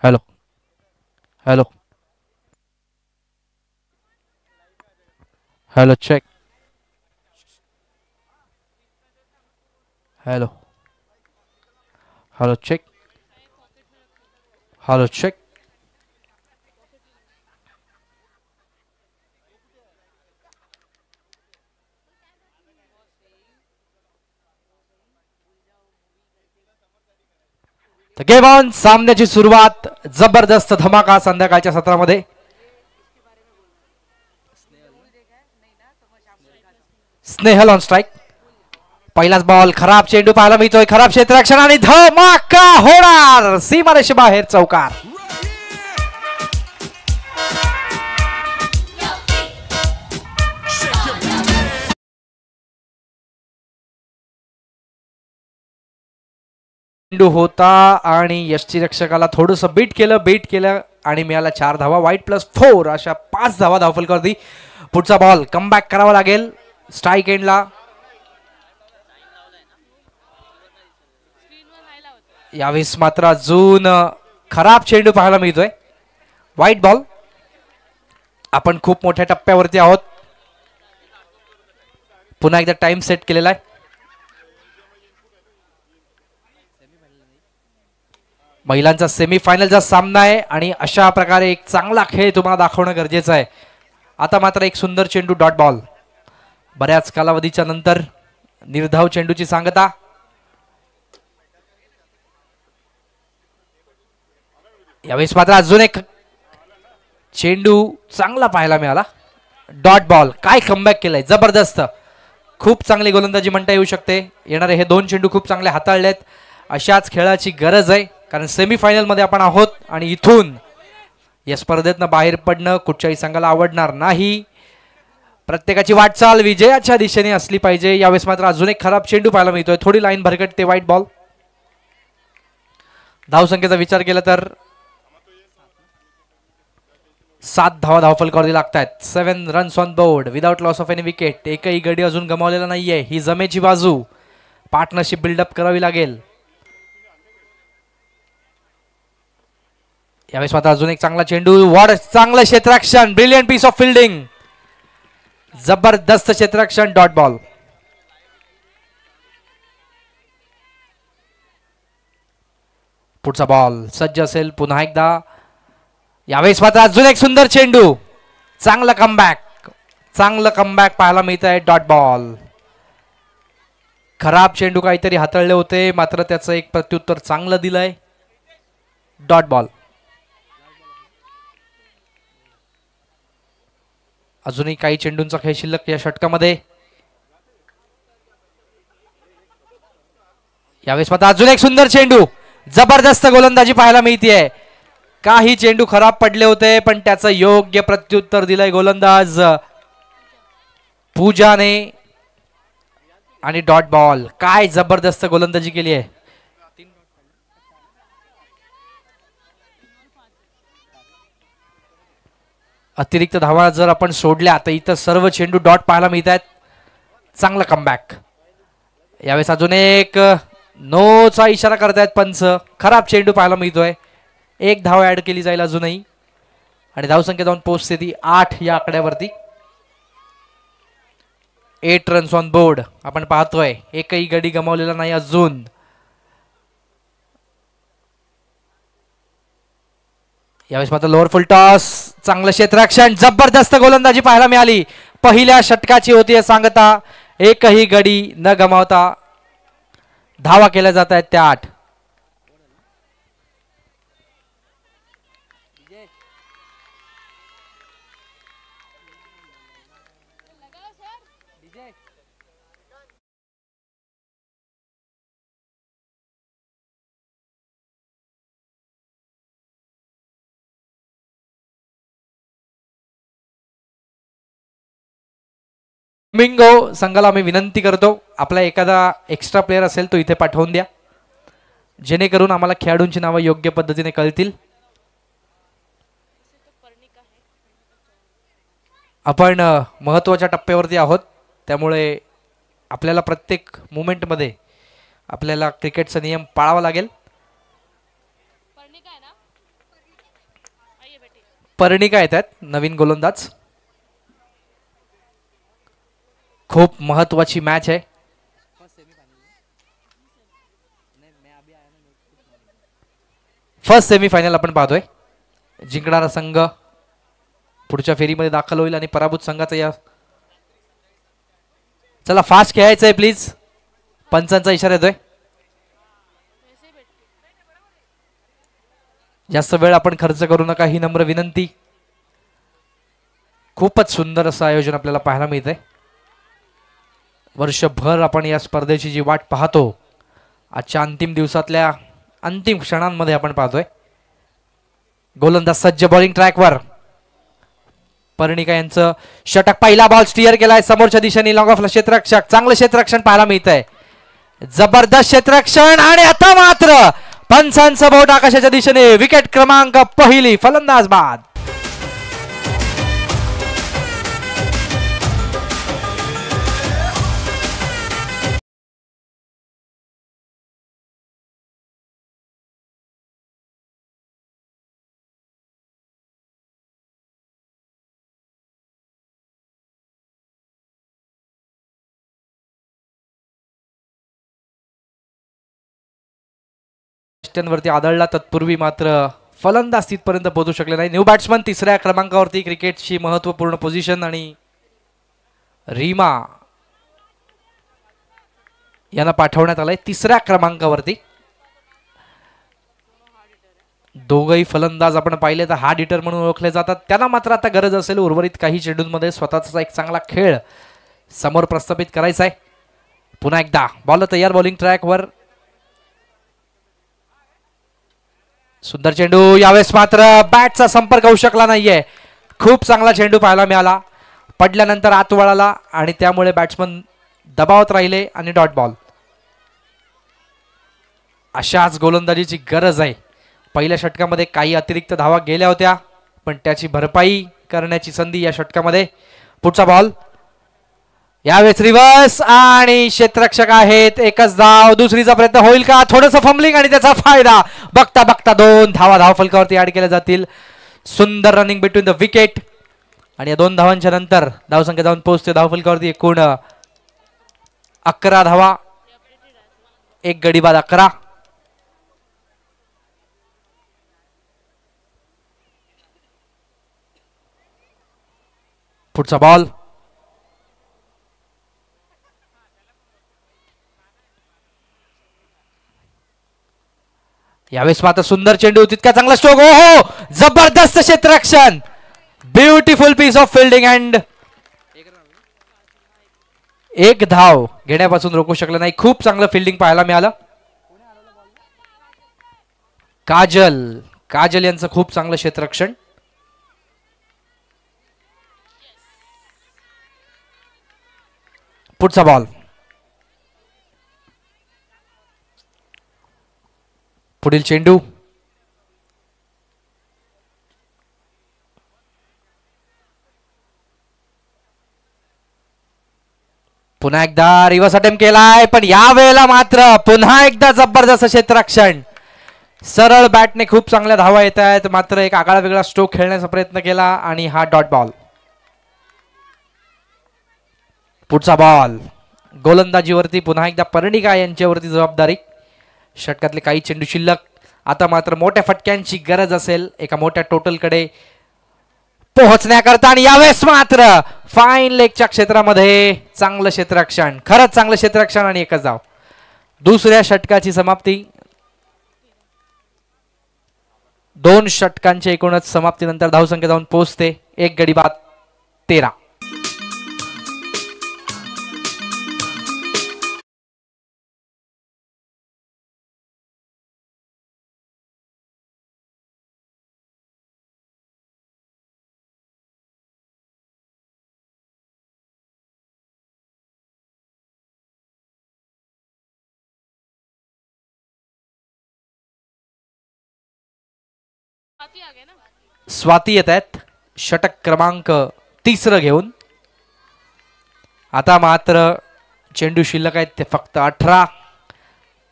Hello hello hello check. Hello hello check. Hello check. Game on. सामन्याची सुरुवात. जबरदस्त धमाका संध्याकाळच्या सत्रामध्ये. Snehal on strike. पहिलाच बॉल. खराब चेंडू पाहायला मिळतोय. खराब क्षेत्ररक्षण आणि धमाका होणार. सीमारेषे बाहेर चौकार. चेंडू होता आणि यष्टी रक्षकाला थोडस बीट केलं आणि मिळाला 4 धावा. वाईट +4 अशा 5 धावा धावफलकावरती. पुढचा बॉल कमबॅक करावा लागेल स्ट्राइक एंडला. यावेळेस मात्र अजून खराब चेंडू पाहायला मिळतोय. White ball. आपण खूप मोठ्या टप्प्यावरती आहोत. पुन्हा एकदा टाइम सेट केलेला आहे. महिलांचा सेमीफायनलचा सामना आहे आणि अशा प्रकारे एक चांगला खेळ तुम्हाला दाखवणं गरजेचं आहे. आता मात्र एक सुंदर चेंडू डॉट बॉल. बऱ्याच कालावधीच्या नंतर निर्धाव चेंडूची सांगता. यावेळेस मात्र अजून एक चेंडू चांगला पाहायला मिळाला. Dot ball. काय कमबॅक केलंय. जबरदस्त. खूप चांगली गोलंदाजी म्हणता येऊ शकते. येणारे हे 2 चेंडू खूप चांगले हाताळलेत. अशाच खेळाची गरज आहे कारण सेमीफायनल मध्ये आपण आहोत आणि इथून या स्पर्धेतनं बाहेर पडणं कुठच्याही संघाला आवडणार नाही. प्रत्येकाची वाटचाल विजयाच्या दिशेने असली पाहिजे. यावेळेस मात्र अजून एक खराब चेंडू पाहायला मिळतोय. थोडी लाईन भरकटते. वाईट बॉल. धावसंख्येचा विचार केला तर 7 धावा धावफलकावरती लागतात. 7 runs on board without loss of any wicket. एकही गडी अजून गमावलेला नाहीये. ही जमेची बाजू. पार्टनरशिप बिल्डअप करावी लागेल. यावेळेस मात्र अजून एक चांगला चेंडू. वॉड चांगलं क्षेत्ररक्षण. Brilliant piece of fielding. जबरदस्त क्षेत्ररक्षण. Dot ball. पुढचा बॉल सज्ज असेल पुन्हा एकदा. यावेळेस मात्र अजून एक सुंदर चेंडू. चांगलं कमबॅक पाहायला मिळत आहे. Dot ball. खराब चेंडू काहीतरी हाताळले होते मात्र त्याचं एक प्रत्युत्तर चांगलं दिलंय. Dot ball. अजूनही काही चेंडूंचा खेळ शिल्लक या षटकामध्ये. यावेळेस मात्र अजून एक सुंदर चेंडू. जबरदस्त गोलंदाजी पाहायला मिळतेय. काही चेंडू खराब पडले होते पण त्याचं योग्य प्रत्युत्तर दिलंय गोलंदाज पूजाने. आणि डॉट बॉल. काय जबरदस्त गोलंदाजी केली आहे. अतिरिक्त धावा जर आपण सोडल्या तर इथं सर्व चेंडू डॉट पाहायला मिळत आहेत. चांगला कमबॅक. यावेळेस अजून एक नोचा इशारा करतायत पंच. खराब चेंडू पाहायला मिळतोय. 1 धाव ऍड केली जाईल अजूनही आणि धावसंख्या जाऊन पोहोचते ती 8 या आकड्यावरती. 8 रन्स ऑन बोर्ड आपण पाहतोय. एकही गडी गमावलेला नाही अजून. यावेळेस मात्र लोअर फुल टॉस. चांगलं क्षेत्ररक्षण. जबरदस्त गोलंदाजी पाहायला मिळाली. पहिल्या षटकाची होती सांगता. एकही गडी न गमावता धावा केल्या जात आहेत त्या 8. मिंगो संघाला आम्ही विनंती करतो आपला एखादा एक्स्ट्रा प्लेयर असेल तो इथे पाठवून द्या जेणेकरून आम्हाला खेळाडूंची नावं योग्य पद्धतीने कळतील. आपण महत्त्वाच्या टप्प्यावरती आहोत त्यामुळे आपल्याला प्रत्येक मोमेंटमध्ये आपल्याला क्रिकेटचा नियम पाळावा लागेल. पर्णिका येत आहेत नवीन गोलंदाज. खूप महत्वाची मॅच आहे. फर्स्ट सेमीफायनल आपण पाहतोय. जिंकणारा संघ पुढच्या फेरीमध्ये दाखल होईल आणि पराभूत संघाचा या चला फास्ट खेळायचंय प्लीज. पंचांचा इशारा येतोय. जास्त वेळ आपण खर्च करू नका ही नम्र विनंती. खूपच सुंदर असं आयोजन आपल्याला पाहायला मिळतंय. वर्षभर आपण या स्पर्धेची जी वाट पाहतो आजच्या अंतिम दिवसातल्या अंतिम क्षणांमध्ये आपण पाहतोय. गोलंदाज सज्ज बॉलिंग ट्रॅकवर. पर्णिका यांचं षटक. पहिला बॉल स्टिअर केलाय समोरच्या दिशेने लॉंग ऑफला क्षेत्ररक्षक. चांगलं क्षेत्ररक्षण पाहायला मिळतंय. जबरदस्त क्षेत्ररक्षण आणि आता मात्र पंचांचं बोट आकाशाच्या दिशेने. विकेट क्रमांक पहिली. फलंदाज बाद. वरती आदळला. तत्पूर्वी मात्र फलंदाज तिथपर्यंत पोहोचू शकले नाही. न्यू बॅट्समन तिसऱ्या क्रमांकावरती. क्रिकेटची महत्वपूर्ण पोझिशन आणि रीमा यांना पाठवण्यात आलंय तिसऱ्या क्रमांकावरती. दोघही फलंदाज आपण पाहिले तर हार्ड हिटर म्हणून ओळखले जातात. त्यांना मात्र आता गरज असेल उर्वरित काही चेंडूंमध्ये स्वतःचा एक चांगला खेळ समोर प्रस्थापित करायचा आहे. पुन्हा एकदा बॉल तयार बॉलिंग ट्रॅकवर. सुंदर चेंडू. यावेळेस मात्र बॅटचा संपर्क होऊ शकला नाहीये. खूप चांगला चेंडू पाहायला मिळाला. पडल्यानंतर आत वळाला आणि त्यामुळे बॅट्समन दबावात राहिले आणि डॉट बॉल. अशाच गोलंदाजीची गरज आहे. पहिल्या षटकामध्ये काही अतिरिक्त धावा गेल्या होत्या पण त्याची भरपाई करण्याची संधी या षटकामध्ये. पुढचा बॉल. यावेळेस रिव्हर्स आणि क्षेत्ररक्षक आहेत. एकच धाव. दुसरीचा प्रयत्न होईल का? थोडंसं फंबलिंग आणि त्याचा फायदा. बघता बघता 2 धावा धावफलकावरती ऍड केल्या जातील. सुंदर रनिंग बिटवीन द विकेट आणि या 2 धावांच्या नंतर धावसंख्या जाऊन पोहोचते धावफलकावरती एकूण 11 धावा. एक गडी बाद 11. पुढचा बॉल. यावेळेस मात्र सुंदर चेंडू. तितका चांगला स्ट्रोक. हो जबरदस्त क्षेत्ररक्षण. Beautiful piece of fielding and एक धाव घेण्यापासून रोखू शकलं नाही. खूप चांगलं फिल्डिंग पाहायला मिळालं. काजल यांचं खूप चांगलं क्षेत्ररक्षण. पुढचा बॉल. पुढील चेंडू. पुन्हा एकदा रिव्हर्स अटेम्प्ट केलाय पण या वेळेला मात्र पुन्हा एकदा जबरदस्त क्षेत्ररक्षण. सरळ बॅटने खूप चांगल्या धावा येत आहेत मात्र एक आगळा वेगळा स्ट्रोक खेळण्याचा प्रयत्न केला आणि हा डॉट बॉल. पुढचा बॉल. गोलंदाजीवरती पुन्हा एकदा पर्णिका यांच्यावरती जबाबदारी. षटकातले काही चेंडू शिल्लक. आता मात्र मोठ्या फटक्यांची गरज असेल एका मोठ्या टोटलकडे पोहोचण्याकरता आणि यावेळेस मात्र फाईन लेगच्या क्षेत्रामध्ये चांगलं क्षेत्ररक्षण. खरंच चांगलं क्षेत्ररक्षण आणि एकच धाव. दुसऱ्या षटकाची समाप्ती. 2 षटकांच्या एकूणच समाप्तीनंतर धावसंख्या जाऊन पोहोचते एक गडी बाद 13. स्वाती येत आहेत षटक क्रमांक 3 घेऊन. आता मात्र चेंडू शिल्लक आहेत ते फक्त 18.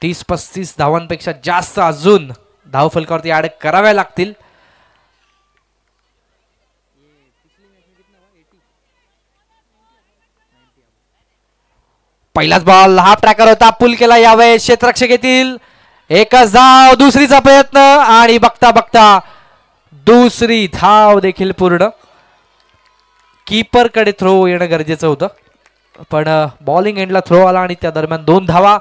30-35 धावांपेक्षा जास्त अजून धावफलकावरती ऍड कराव्या लागतील. पहिलाच बॉल हाफ ट्रॅकर होता, पुल केला, यावेळेस क्षेत्ररक्षक येतील. एकच धाव, दुसरीचा प्रयत्न आणि बघता बघता दुसरी धाव देखील पूर्ण. कीपर कडे थ्रो येणं गरजेचं होतं, पण बॉलिंग एंडला थ्रो आला आणि त्या दरम्यान 2 धावा.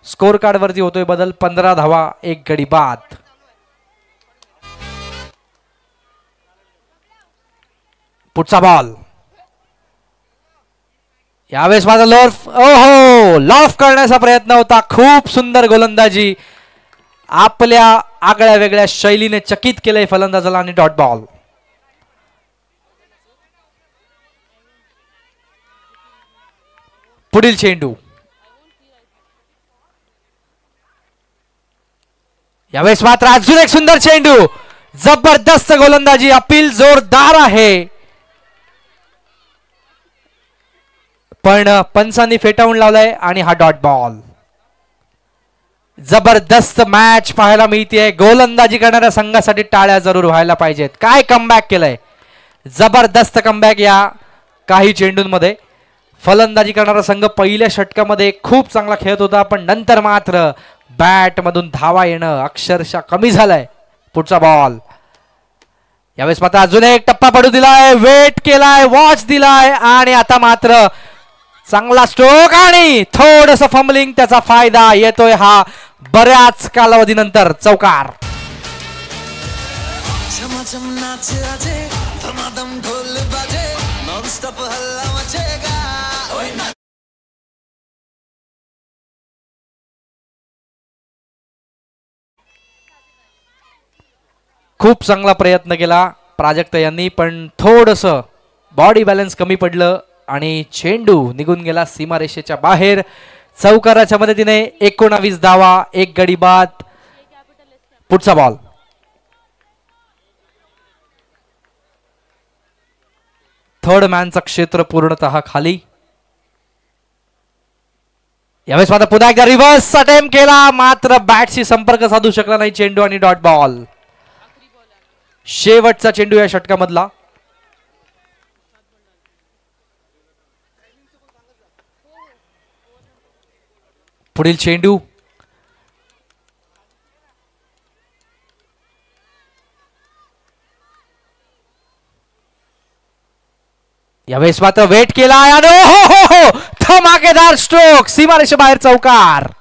स्कोर कार्ड वरती होतोय बदल, 15 धावा 1 गडी बाद. पुढचा बॉल, यावेळेस माझा लॉफ करण्याचा प्रयत्न होता. खूप सुंदर गोलंदाजी, आपल्या आगळ्या वेगळ्या शैलीने चकित केलंय फलंदाजाला आणि डॉट बॉल. पुढील चेंडू, यावेळेस मात्र अजून एक सुंदर चेंडू, जबरदस्त गोलंदाजी, अपील जोरदार आहे, पण पंचांनी फेटाळून लावलाय आणि हा डॉट बॉल. जबरदस्त मॅच पाहायला मिळते. गोलंदाजी करणाऱ्या संघासाठी टाळ्या जरूर व्हायला पाहिजेत. काय कमबॅक केलंय, जबरदस्त कमबॅक या काही चेंडूंमध्ये. फलंदाजी करणारा संघ पहिल्या षटकामध्ये खूप चांगला खेळत होता, पण नंतर मात्र बॅट मधून धावा येणं अक्षरशः कमी झालंय. पुढचा बॉल, यावेळेस मात्र अजून एक टप्पा पडू दिलाय, वेट केलाय, वॉच दिलाय आणि आता मात्र चांगला स्ट्रोक आणि थोडस फंबलिंग, त्याचा फायदा येतोय हा बऱ्याच कालावधीनंतर. चौकार. खूप चांगला प्रयत्न केला प्राजक्त यांनी, पण थोडस बॉडी बॅलन्स कमी पडलं आणि चेंडू निघून गेला सीमारेषेच्या बाहेर. चौकाराच्या मदतीने 19 धावा 1 गडी बाद. पुढचा बॉल, थर्ड मॅनचं क्षेत्र पूर्णतः खाली. यावेळेस मात्र पुन्हा एकदा रिव्हर्स अटेम्प्ट केला, मात्र बॅटशी संपर्क साधू शकला नाही चेंडू आणि डॉट बॉल. शेवटचा चेंडू या षटकामधला. पुढील चेंडू, यावेळेस मात्र वेट केला आणि धमाकेदार स्ट्रोक, सीमारेषे बाहेर चौकार.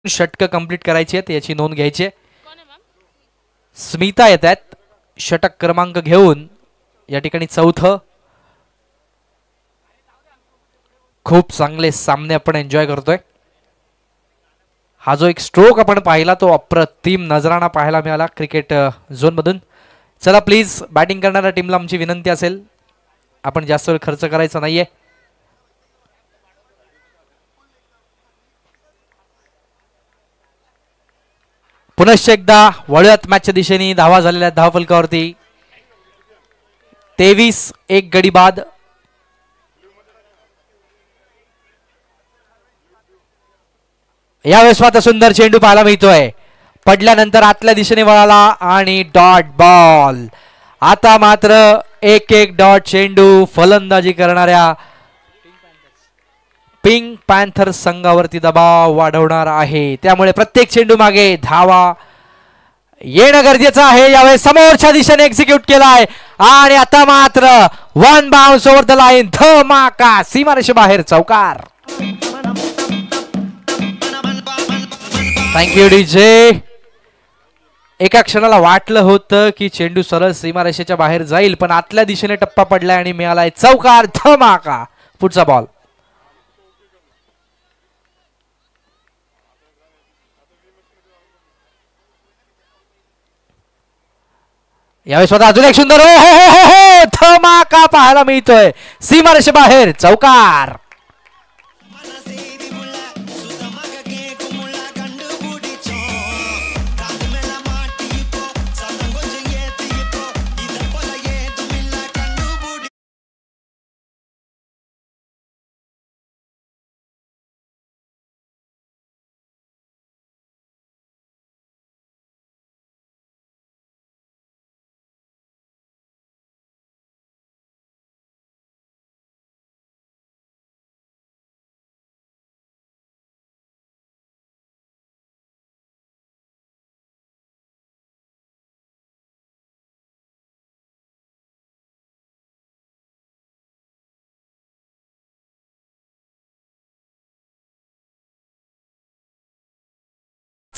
षटक कंप्लीट करायची आहेत याची नोंद घ्यायची. स्मिता येत आहेत षटक क्रमांक घेऊन, या ठिकाणी चौथं. खूप चांगले सामने आपण एन्जॉय करतोय. हा जो एक स्ट्रोक आपण पाहिला तो अप्रतिम नजराणा पाहायला मिळाला क्रिकेट झोन मधून. चला प्लीज, बॅटिंग करणाऱ्या टीमला आमची विनंती असेल, आपण जास्त वेळ खर्च करायचा नाहीये. पुनश्च एकदा वळूयात मॅचच्या दिशेने. धावा झालेल्या धावफलकावरती 23 1 गडी बाद. यावेळेस मात्र सुंदर चेंडू पाहायला मिळतोय, पडल्यानंतर आतल्या दिशेने वळाला आणि डॉट बॉल. आता मात्र 1-1 डॉट चेंडू फलंदाजी करणाऱ्या पिंक पॅन्थर संघावरती दबाव वाढवणार आहे, त्यामुळे प्रत्येक चेंडू मागे धावा येणं गरजेचं आहे. यावेळेस समोरच्या दिशेने एक्झिक्यूट केलाय आणि आता मात्र 1 बाउन्स ओव्हर द लाईन, धमाका, सीमारेषे बाहेर चौकार. Thank you DJ. एका क्षणाला वाटलं होतं की चेंडू सरळ सीमारेषेच्या बाहेर जाईल, पण आतल्या दिशेने टप्पा पडलाय आणि मिळालाय चौकार, धमाका. पुढचा बॉल, यावेळेस स्वतः अजून एक सुंदर धमाका पाहायला मिळतोय, सीमारेषे बाहेर चौकार.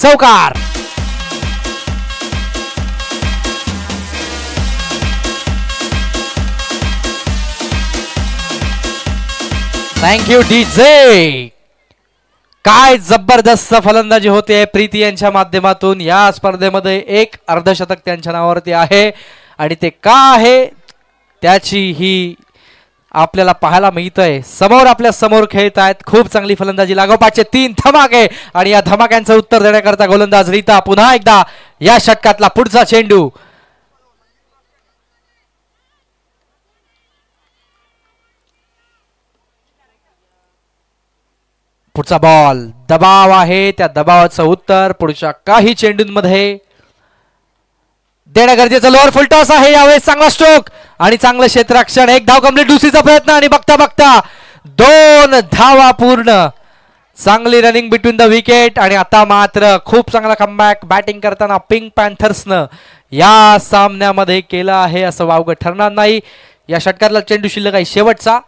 चौकार. Thank you DJ. काय जबरदस्त फलंदाजी होते प्रीती यांच्या माध्यमातून. या स्पर्धेमध्ये एक अर्धशतक त्यांच्या नावावरती आहे आणि ते का आहे त्याची ही आपल्याला पाहायला मिळतंय. समोर आपल्या समोर खेळत आहेत. खूप चांगली फलंदाजी. लागोपाठचे 3 धमाके आणि या धमाक्यांचं उत्तर देण्याकरता गोलंदाज रीता पुन्हा एकदा या षटकातला पुढचा चेंडू. पुढचा बॉल. दबाव आहे. त्या दबावाचं उत्तर पुढच्या काही चेंडूंमध्ये देणं गरजेचं. लोअर फुल टॉस आहे. यावेळेस चांगला स्ट्रोक आणि चांगलं क्षेत्ररक्षण. एक धाव कंप्लीट. दुसरीचा प्रयत्न आणि बघता बघता 2 धावा पूर्ण. चांगली रनिंग बिटवीन द विकेट आणि आता मात्र खूप चांगला कमबॅक बॅटिंग करताना पिंक पॅन्थर्सनं या सामन्यामध्ये केलं आहे असं वावगं ठरणार नाही. या षटकातला चेंडू शिल्लक आहे शेवटचा.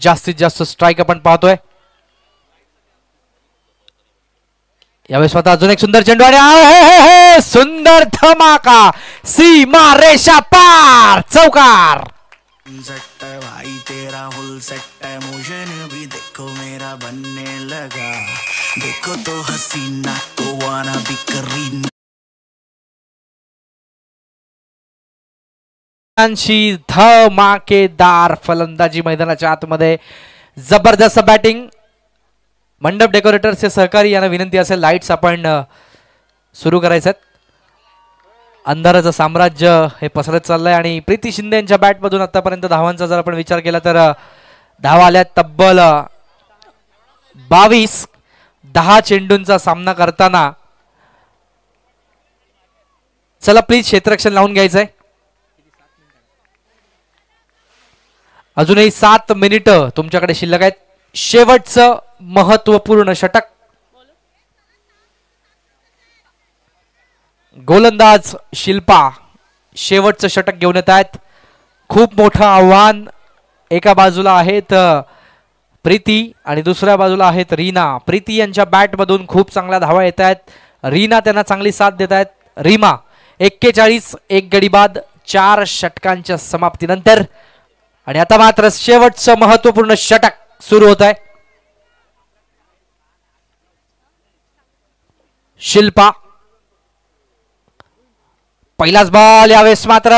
जास्तीत जास्त स्ट्राईक आपण पाहतोय यावेळेस. स्वतः अजून एक सुंदर चेंडू आणि सुंदर धमाका. सीमा रेषा पार. चौकार. भाई तेरा फुल सेट है. मोशन भी देखो मेरा बनने लगा. देखो तो हसीना को वाना भी करीना. धमाकेदार फलंदाजी मैदानाच्या आतमध्ये. जबरदस्त बॅटिंग. मंडप डेकोरेटर्सचे सहकारी यांना विनंती असेल लाईट्स आपण सुरू करायचं. अंधाराचं साम्राज्य हे पसरत चाललंय आणि प्रीती शिंदे यांच्या बॅटमधून आतापर्यंत धावांचा जर आपण विचार केला तर धावा आल्या तब्बल 22. 10 चेंडूंचा सामना करताना. चला प्लीज क्षेत्ररक्षण लावून घ्यायचंय. अजूनही 7 मिनिटं तुमच्याकडे शिल्लक आहेत. शेवटचं महत्वपूर्ण षटक. गोलंदाज शिल्पा शेवटचं षटक घेऊन येत आहेत. खूप मोठं आव्हान. एका बाजूला आहेत प्रीती आणि दुसऱ्या बाजूला आहेत रीना. प्रीती यांच्या बॅटमधून खूप चांगल्या धावा येत आहेत. रीना त्यांना चांगली साथ देत आहेत. रीमा 41 एक गडी बाद 4 षटकांच्या समाप्तीनंतर. आणि आता मात्र शेवटचं महत्वपूर्ण षटक सुरू होत आहे. शिल्पा. पहिलाच बॉल. यावेळेस मात्र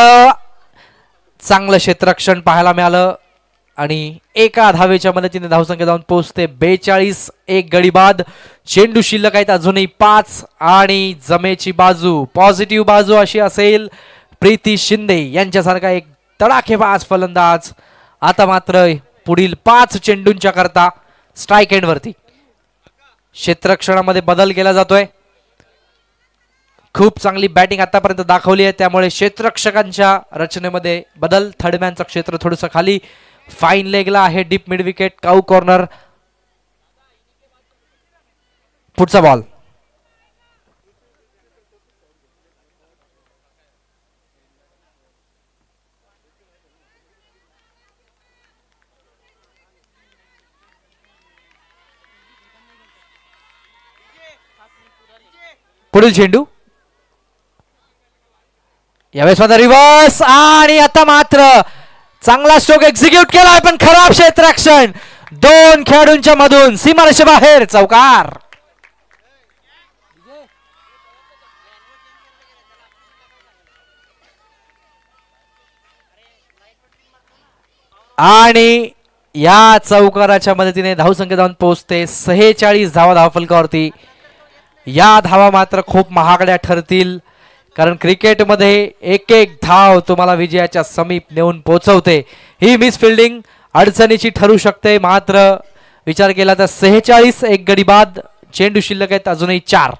चांगलं क्षेत्ररक्षण पाहायला मिळालं आणि एका धावेच्या मदतीने धावसंख्या जाऊन पोहोचते 42 एक गडी बाद. चेंडू शिल्लक आहेत अजूनही 5 आणि जमेची बाजू पॉझिटिव्ह बाजू अशी असेल प्रीती शिंदे यांच्यासारखा एक तडाखेबाज फलंदाज आता मात्र पुढील 5 चेंडूंच्या करता स्ट्राईक एंड वरती. क्षेत्ररक्षणामध्ये बदल केला जातोय. खूप चांगली बॅटिंग आतापर्यंत दाखवली आहे त्यामुळे क्षेत्ररक्षकांच्या रचनेमध्ये बदल. थर्डमॅनचं क्षेत्र थोडंसं खाली. फाईन लेगला आहे डीप मिड विकेट. काऊ कॉर्नर. पुढचा बॉल. पुढील चेंडू. यावेळेस मात्र रिव्हर्स आणि आता मात्र चांगला स्ट्रोक एक्झिक्यूट केलाय पण खराब क्षेत्ररक्षण. 2 खेळाडूंच्या मधून सीमारेषे बाहेर. चौकार. आणि या चौकाराच्या मदतीने धावसंख्या जाऊन पोहोचते 46 धावा धावफलकावरती. या धावा मात्र खूप महागड्या ठरतील कारण क्रिकेटमध्ये एक एक धाव तुम्हाला विजयाच्या समीप नेऊन पोहोचवते. ही मिस फिल्डिंग अडचणीची ठरू शकते. मात्र विचार केला तर 46 एक गडी बाद. चेंडू शिल्लक आहेत अजूनही 4.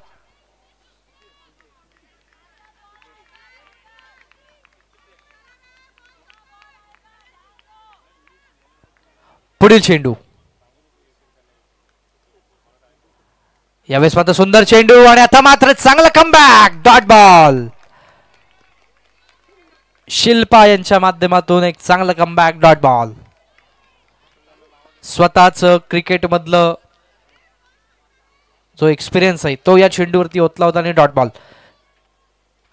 पुढील चेंडू. यावेळेस मात्र सुंदर चेंडू आणि आता मात्र चांगला कमबॅक. Dot ball. शिल्पा यांच्या माध्यमातून एक चांगला कमबॅक. Dot ball. स्वतःच क्रिकेटमधलं जो एक्सपिरियन्स आहे तो या चेंडूवरती ओतला होता आणि डॉट बॉल.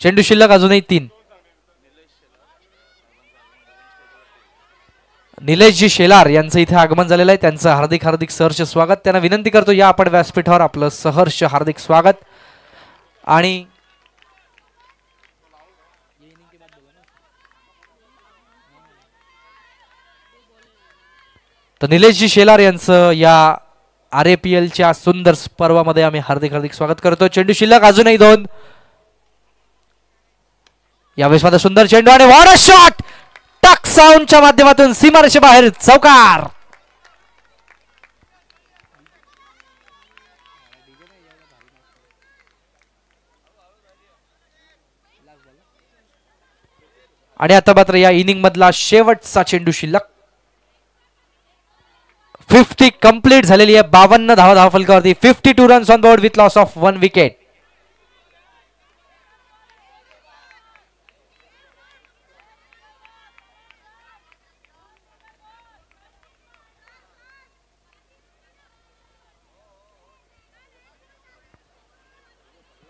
चेंडू शिल्लक अजूनही 3. निलेशजी शेलार यांचं इथे आगमन झालेलं आहे. त्यांचं हार्दिक हार्दिक सहर्ष स्वागत. त्यांना विनंती करतो या आपण व्यासपीठावर आपलं सहर्ष हार्दिक स्वागत. आणि तर निलेशजी शेलार यांचं या RAPLच्या सुंदर पर्वामध्ये आम्ही हार्दिक हार्दिक स्वागत करतो. चेंडू शिल्लक अजूनही 2. यावेळेस माझा सुंदर चेंडू आणि व्हॉट अ शॉट. टक साऊंडच्या माध्यमातून सीमारेषे बाहेर चौकार. आणि आता मात्र या इनिंग मधला शेवटचा चेंडू शिल्लक. 50 कंप्लीट झालेली आहे. 52 धावा फलकावरती. 52 runs on board with loss of 1 wicket.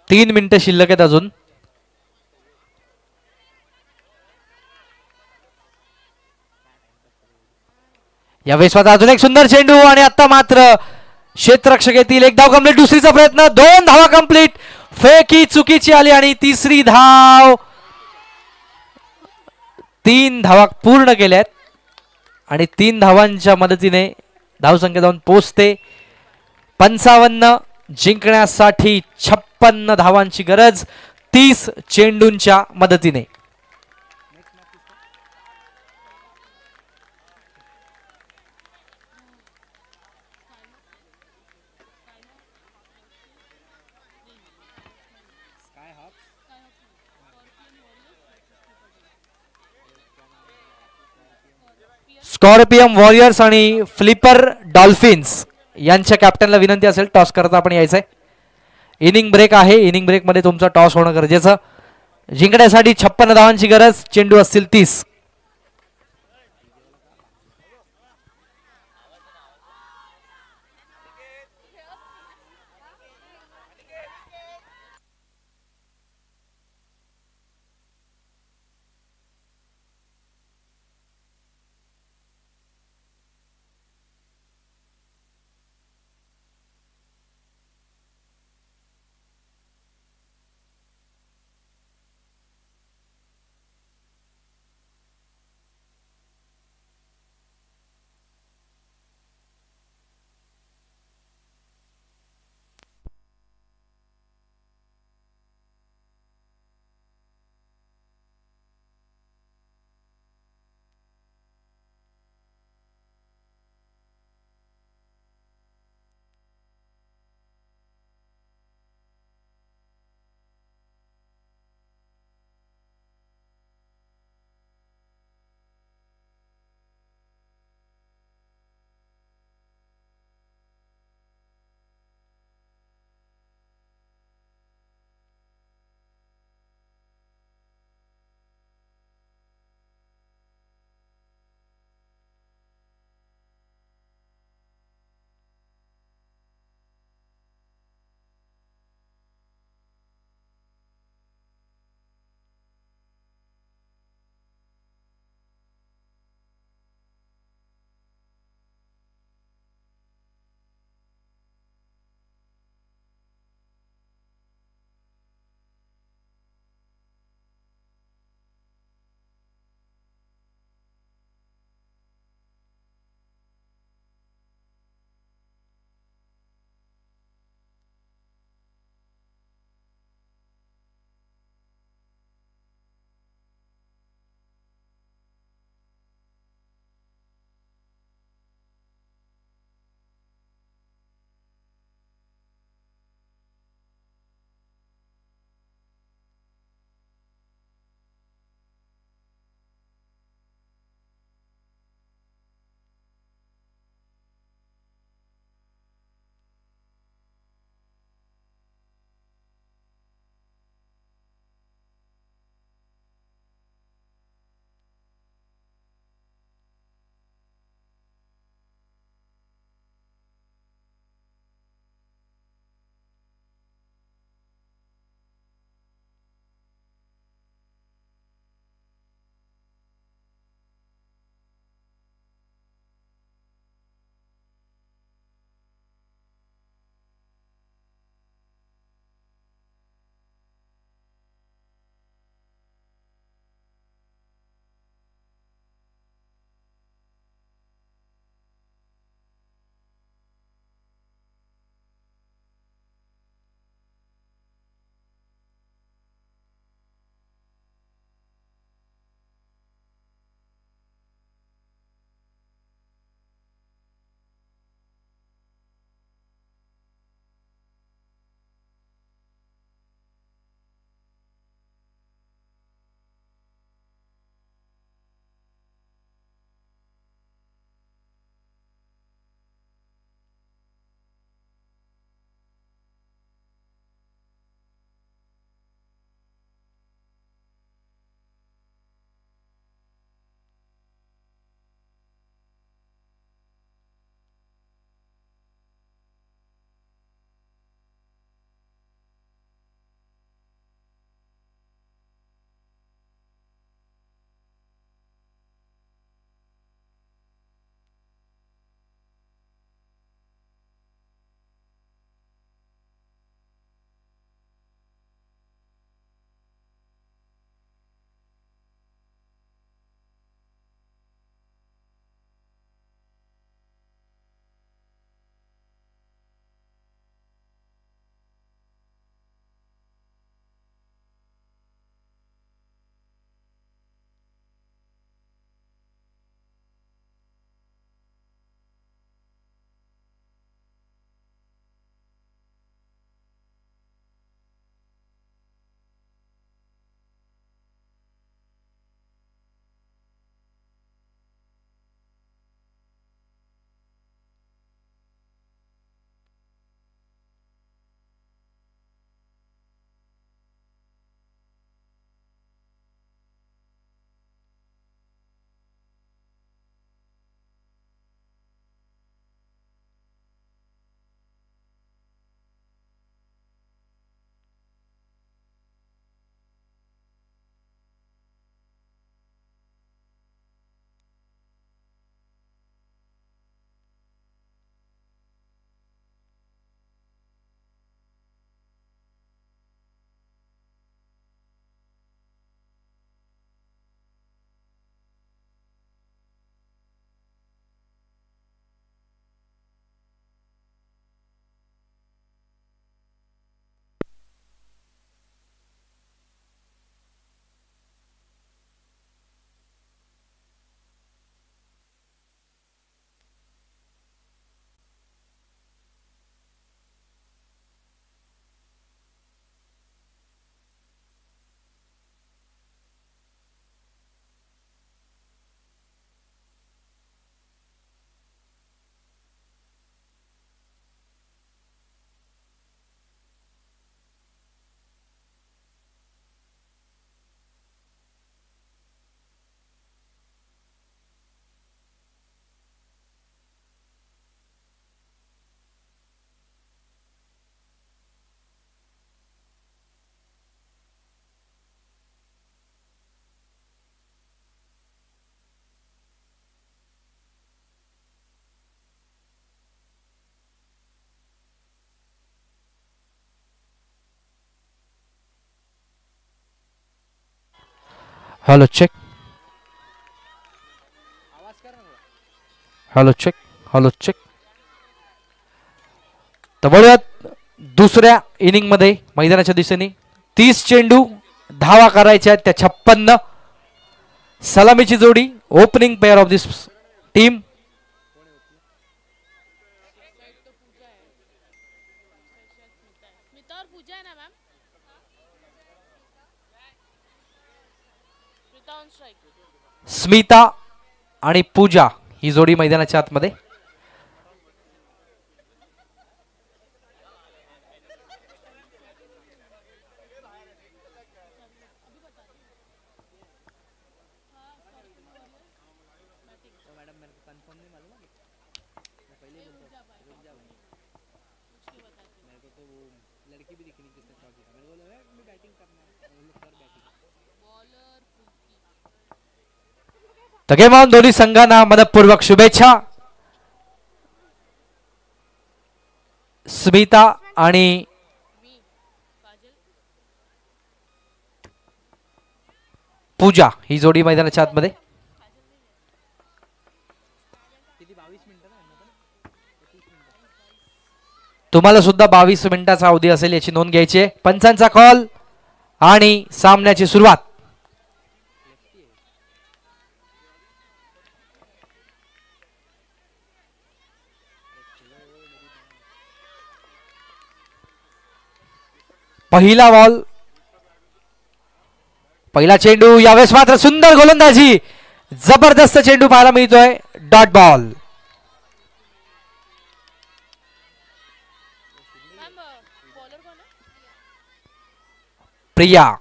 तीन मिनिटं शिल्लक आहेत अजून. यावेळेस अजून एक सुंदर चेंडू आणि आता मात्र क्षेत्ररक्षक येतील. एक धाव कंप्लीट. दुसरीचा प्रयत्न. 2 धावा कंप्लीट. फेकी चुकीची आली आणि तिसरी धाव. 3 धावा पूर्ण केल्यात आणि 3 धावांच्या मदतीने धावसंख्या जाऊन पोहोचते 55. जिंकण्यासाठी 56 धावांची गरज 30 चेंडूंच्या मदतीने. स्कॉर्पियन वॉरियर्स आणि फ्लिपर डॉल्फिन्स यांच्या कॅप्टनला विनंती असेल टॉस करता आपण यायचंय. इनिंग ब्रेक आहे. इनिंग ब्रेक मध्ये तुमचा टॉस होणं गरजेचं. जिंकण्यासाठी 56 धावांची गरज. चेंडू असतील 30. Hello check, hello check, hello check. तर वळूयात दुसऱ्या इनिंग मध्ये मैदानाच्या दिशेने. 30 चेंडू, धावा करायच्या त्या 56. सलामीची जोडी, opening pair of this team. Smita आणि पूजा ही जोडी मैदानाच्या आतमध्ये. तगेमान दोन्ही संघांना मनपूर्वक शुभेच्छा. स्मिता आणि पूजा ही जोडी मैदानाच्या आतमध्ये. तुम्हाला सुद्धा 22 मिनिटाचा अवधी असेल याची नोंद घ्यायची आहे. पंचांचा कॉल आणि सामन्याची सुरुवात. पहिला बॉल, पहिला चेंडू. यावेळेस मात्र सुंदर गोलंदाजी, जबरदस्त चेंडू पाहायला मिळतोय. Dot ball. प्रिया,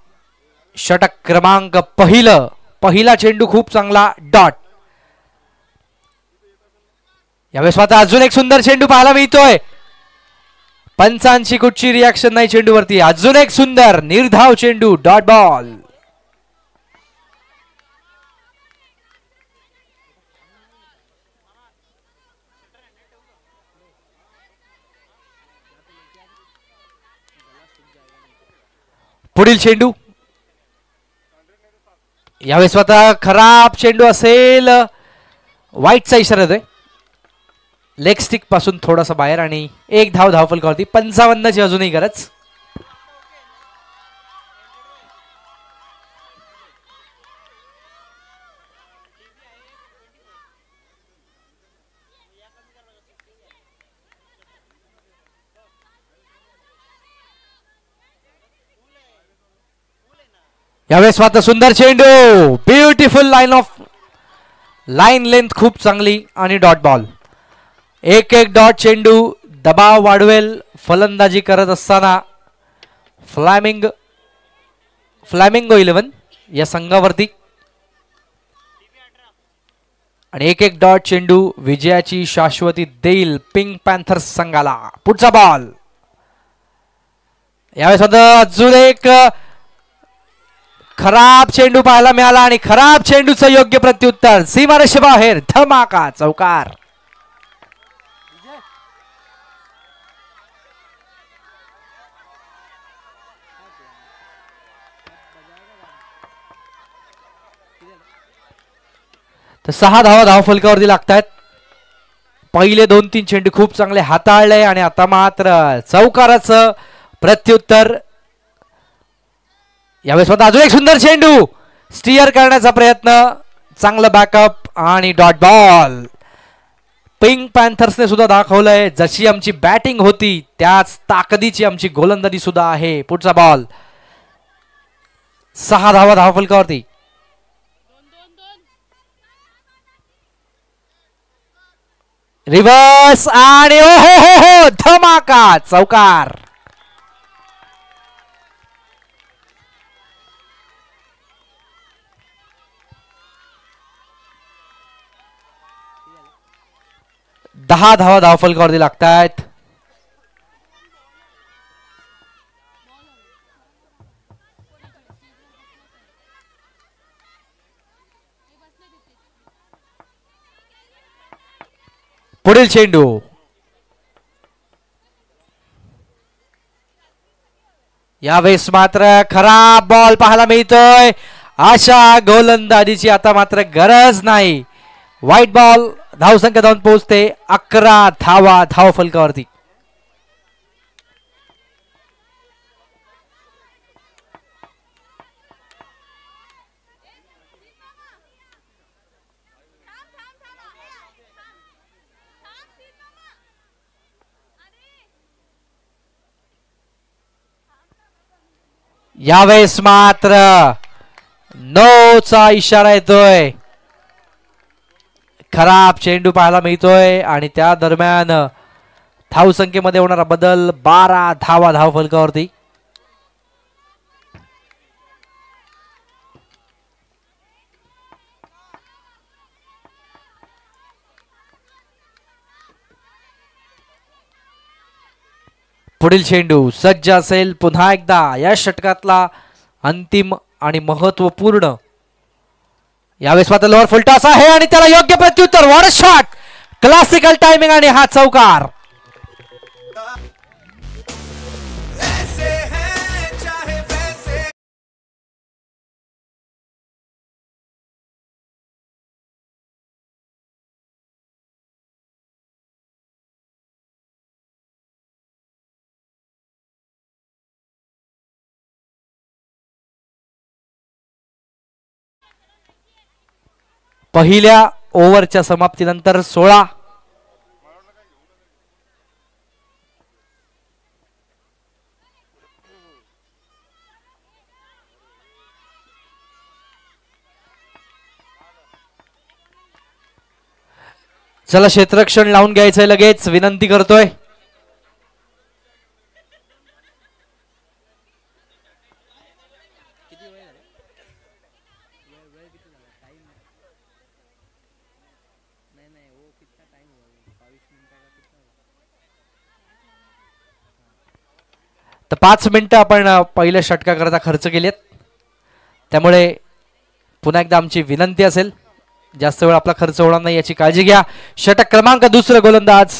षटक क्रमांक पहिला चेंडू खूप चांगला. डॉट. यावेळेस मात्र अजून एक सुंदर चेंडू पाहायला मिळतोय. पंचांची कुठची रिॲक्शन नाही चेंडूवरती. अजून एक सुंदर निर्धाव चेंडू. Dot ball. पुढील चेंडू. यावेळेस स्वतः खराब चेंडू असेल. वाईटचा इशारा आहे. लेग स्टिक पासून थोडासा बाहेर आणि एक धावफलकावरती. 55 ची अजूनही गरज. यावेळेस मात्र सुंदर चेंडू. ब्युटिफुल लाईन लेंथ खूप चांगली आणि डॉट बॉल. एक डॉट चेंडू दबाव वाढवेल फलंदाजी करत असताना फ्लॅमिंगो 11 या संघावरती. आणि एक डॉट चेंडू विजयाची शाश्वती देईल पिंक पॅन्थर्स संघाला. पुढचा बॉल. यावेळेस अजून एक खराब चेंडू पाहायला मिळाला आणि खराब चेंडूचं योग्य प्रत्युत्तर. सीमारेषेबाहेर धमाका चौकार. तर 6 धावफलकावरती लागतायत. पहिले 2-3 चेंडू खूप चांगले हाताळले आणि आता मात्र चौकाराचं प्रत्युत्तर. यावेळेस स्वतः अजून एक सुंदर चेंडू. स्टीअर करण्याचा प्रयत्न, चांगलं बॅकअप आणि डॉट बॉल. पिंक पॅन्थर्सने सुद्धा दाखवलंय जशी आमची बॅटिंग होती त्याच ताकदीची आमची गोलंदाजी सुद्धा आहे. पुढचा बॉल. 6 धावफलकावरती. रिव्हर्स आणि हो धमाका चौकार. दहा धावफलकावरती लागतायत. पुढील चेंडू. यावेळेस मात्र खराब बॉल पाहायला मिळतोय अशा गोलंदाजीची आता मात्र गरज नाही. व्हाईट बॉल, धावसंख्या जाऊन पोहोचते 11 धावा धाव फलकावरती. यावेळेस मात्र नो चा इशारा येतोय. खराब चेंडू पाहायला मिळतोय आणि त्या दरम्यान धावसंख्येमध्ये होणारा बदल 12 धावा धाव फलकावरती. पुढील चेंडू सज्ज असेल पुन्हा एकदा या षटकातला अंतिम आणि महत्वपूर्ण. यावेळेस मात्र लोअर फुलटॉस आहे आणि त्याला योग्य प्रत्युत्तर. What a shot, classical timing आणि हा चौकार. पहिल्या ओव्हरच्या समाप्तीनंतर 16. चला क्षेत्ररक्षण लावून घ्यायचंय लगेच, विनंती करतोय. तर 5 मिनिटं आपण पहिल्या षटकाकरता खर्च केलेत. त्यामुळे पुन्हा एकदा आमची विनंती असेल, जास्त वेळ आपला खर्च होणार नाही याची काळजी घ्या. षटक क्रमांक 2 गोलंदाज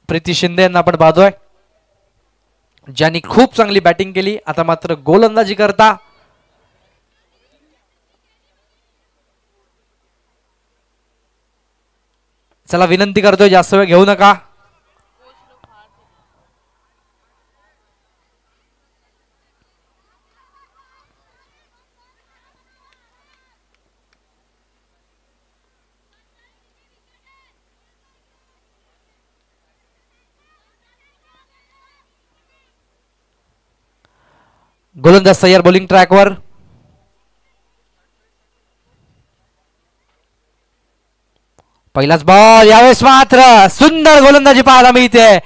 प्रीती शिंदे यांना आपण पाहतोय, ज्यांनी खूप चांगली बॅटिंग केली. आता मात्र गोलंदाजी करता चला विनंती करतोय, जास्त वेळ घेऊ नका. गोलंदाज तयार बॉलिंग ट्रॅकवर. पहिलाच बॉल. यावेळेस मात्र सुंदर गोलंदाजी पाहायला मिळते.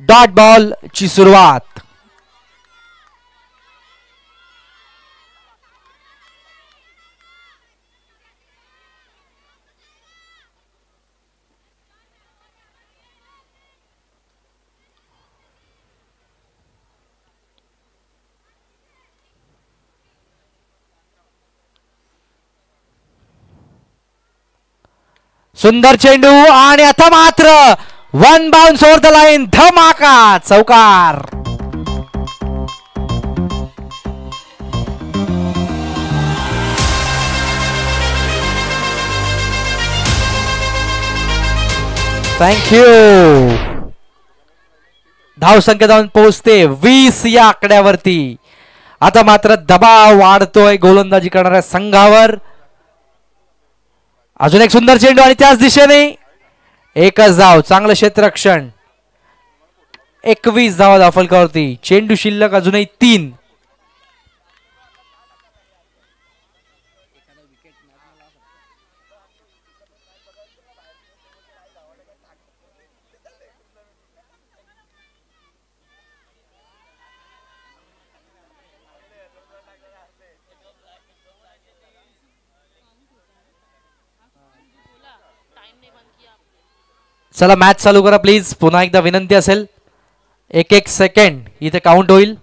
डॉट बॉल ची सुरुवात. सुंदर चेंडू आणि आता मात्र 1 बाउन्स ओव्हर द लाईन, धमाका चौकार. थँक्यू. धावसंख्या जाऊन पोहोचते 20 या आकड्यावरती. आता मात्र दबाव वाढतोय गोलंदाजी करणाऱ्या संघावर. अजून एक सुंदर चेंडू आणि त्याच दिशेने एकच धाव. चांगलं क्षेत्ररक्षण. 21 धावा फलकावरती. चेंडू शिल्लक अजूनही 3. चला मॅच चालू करा प्लीज. पुन्हा एकदा विनंती असेल, 1-1 सेकंड इथे काउंट होईल,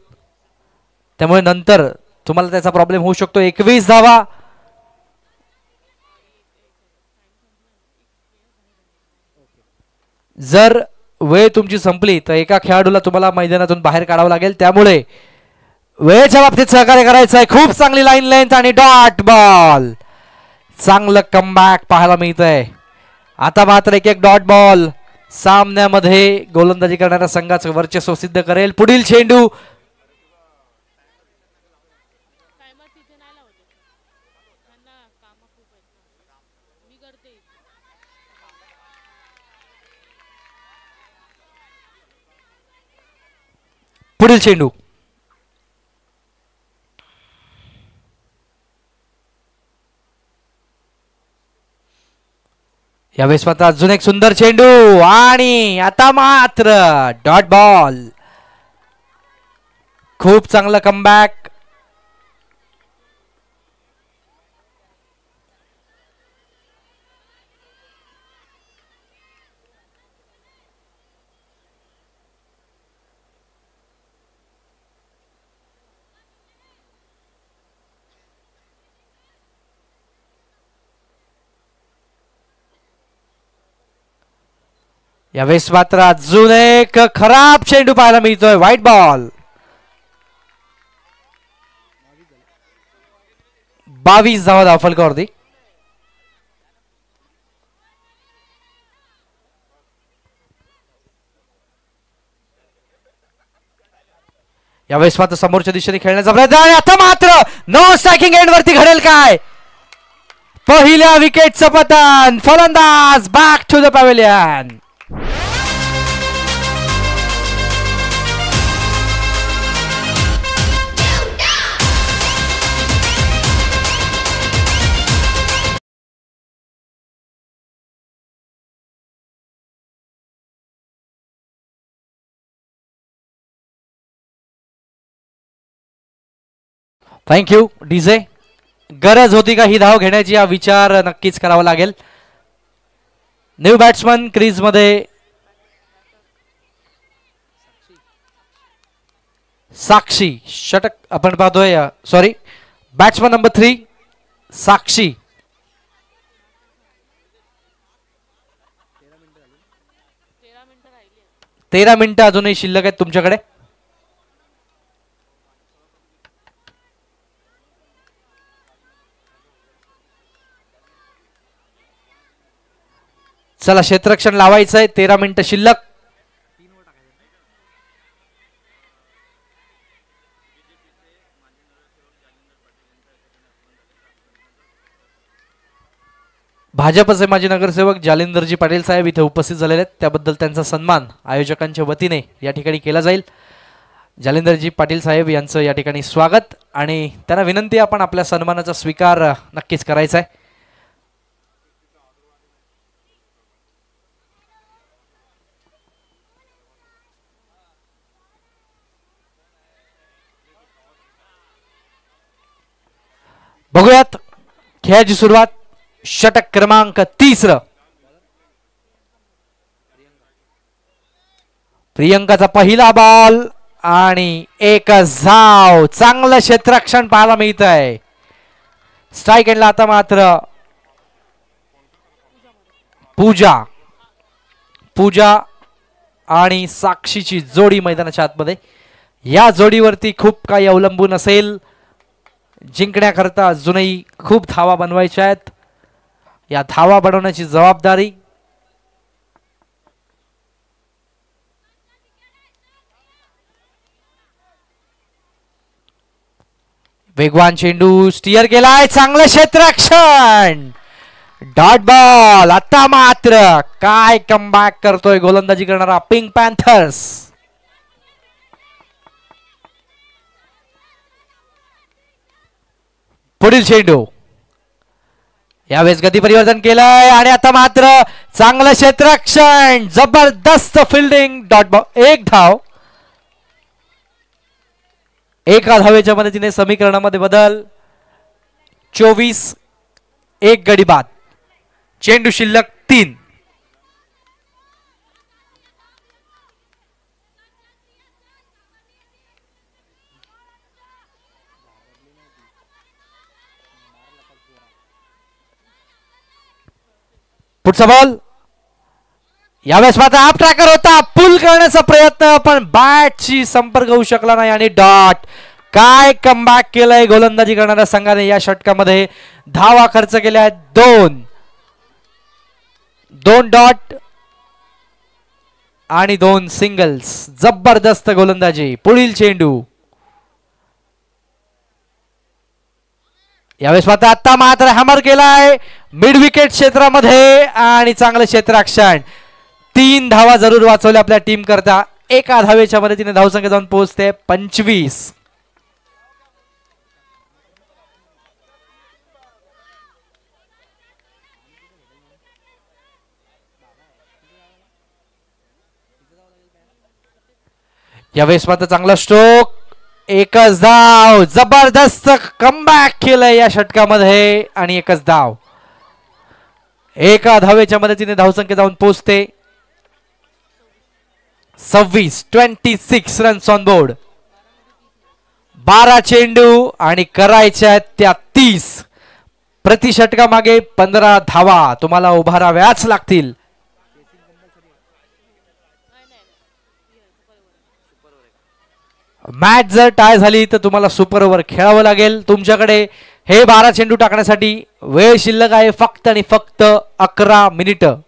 त्यामुळे नंतर तुम्हाला त्याचा प्रॉब्लेम होऊ शकतो. 21 धावा. जर वेळ तुमची संपली तर एका खेळाडूला तुम्हाला मैदानातून बाहेर काढावं लागेल. त्यामुळे वेळेच्या बाबतीत सहकार्य करायचं आहे. खूप चांगली लाईन लेंथ आणि डॉट बॉल. चांगलं कमबॅक पाहायला मिळतंय. आता मात्र एक डॉट बॉल सामन्यामध्ये गोलंदाजी करणाऱ्या संघाचं वर्चस्व सिद्ध करेल. पुढील चेंडू पुढील चेंडू यावेळेस मात्र अजून एक सुंदर चेंडू आणि आता मात्र डॉट बॉल. खूप चांगलं कमबॅक. यावेळेस मात्र अजून एक खराब चेंडू पाहायला मिळतोय. White ball. 22 धावा धावफलकावरती. यावेळेस मात्र समोरच्या दिशेने खेळण्याचा प्रयत्न आणि आता मात्र नो स्ट्रायकिंग एंड वरती घडेल काय. पहिल्या विकेटचं पतन. फलंदाज back to the pavilion. Thank you DJ. गरज होती का ही धाव घेण्याची, हा विचार नक्कीच करावा लागेल. न्यू बॅट्समन क्रीज मध्ये साक्षी षटक आपण पाहतोय. सॉरी, बॅट्समन नंबर 3 साक्षी. 13 मिनिटं अजूनही शिल्लक आहेत तुमच्याकडे. चला क्षेत्ररक्षण लावायचं आहे. 13 मिनिटं शिल्लक. भाजपचे माजी नगरसेवक जालिंदरजी पाटील साहेब इथे उपस्थित झालेले आहेत. त्याबद्दल त्यांचा सन्मान आयोजकांच्या वतीने या ठिकाणी केला जाईल. जालिंदरजी पाटील साहेब यांचं या ठिकाणी स्वागत आणि त्यांना विनंती आपण आपल्या सन्मानाचा स्वीकार नक्कीच करायचा आहे. बघूयात खेळाची सुरुवात. षटक क्रमांक 3. प्रियंकाचा पहिला बॉल आणि एक धाव. चांगलं क्षेत्ररक्षण पाहायला मिळत आहे. स्ट्राईक एंडला आता मात्र पूजा आणि साक्षीची जोडी मैदानाच्या आतमध्ये. या जोडीवरती खूप काही अवलंबून असेल. जिंकण्याकरता अजूनही खूप धावा बनवायच्या आहेत. या धावा बनवण्याची जबाबदारी वेगवान चेंडू स्टिअर केलाय. चांगलं क्षेत्ररक्षण. Dot ball. आता मात्र काय कमबॅक करतोय गोलंदाजी करणारा पिंक पॅन्थर्स. पुढील चेंडू. यावेळेस गती परिवर्तन केलंय आणि आता मात्र चांगलं क्षेत्ररक्षण. जबरदस्त फिल्डिंग. Dot ball. एक धाव. एका धावेच्या मदतीने समीकरणामध्ये बदल. 24 एक गडी बाद. चेंडू शिल्लक 3. पुढचा बॉल. यावेळेस मात्र हाफ ट्रॅकर होता. पुल करण्याचा प्रयत्न पण बॅटची संपर्क होऊ शकला नाही आणि डॉट. काय कमबॅक केलंय गोलंदाजी करणाऱ्या संघाने या षटकामध्ये. धावा खर्च केल्या 2 डॉट आणि 2 सिंगल्स. जबरदस्त गोलंदाजी. पुढील चेंडू यावेळेस मात्र आता मात्र हॅमर केलाय मिड विकेट क्षेत्रामध्ये आणि चांगलं क्षेत्ररक्षण. 3 धावा जरूर वाचवल्या आपल्या टीम करता. एका धावेच्या मदतीने धावसंख्या जाऊन पोहोचते 25. यावेळेस मात्र चांगला स्ट्रोक. एकच धाव. जबरदस्त कमबॅक केलंय या षटकामध्ये आणि एकच धाव. एका धावेच्या मदतीने धावसंख्या जाऊन पोहोचते 26 रन्स ऑन बोर्ड. 12 चेंडू आणि करायच्या त्या 30. प्रति षटकामागे 15 धावा तुम्हाला उभाराव्याच लागतील. मॅच जर टाय झाली तर तुम्हाला सुपर ओव्हर खेळावं लागेल. तुमच्याकडे हे 12 चेंडू टाकण्यासाठी वेळ शिल्लक आहे फक्त आणि फक्त 11 मिनिटं.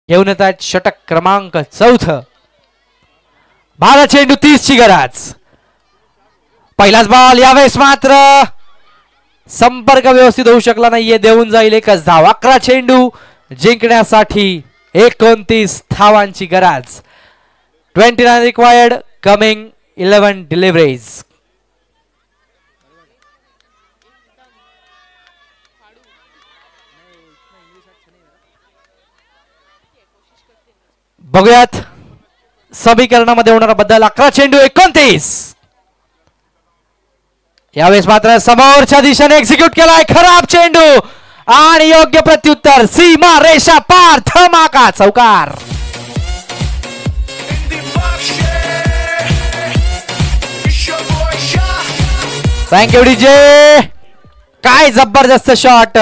घेऊन येत आहेत षटक क्रमांक 4. 12 चेंडू 30 ची गरज. पहिलाच बॉल. यावेळेस मात्र संपर्क व्यवस्थित होऊ शकला नाहीये. देऊन जाईल एकच धाव. 11 चेंडू जिंकण्यासाठी 29 धावांची गरज. 29 रिक्वायर्ड. Coming 11 deliveries. बघूयात समीकरणामध्ये होणारा बदल. 11 चेंडू 29. यावेळेस मात्र समोरच्या दिशेने एक्झिक्यूट केलाय. खराब चेंडू आणि योग्य प्रत्युत्तर. सीमा रेषा पार. धमाका चौकार. Thank you DJ. काय जबरदस्त शॉट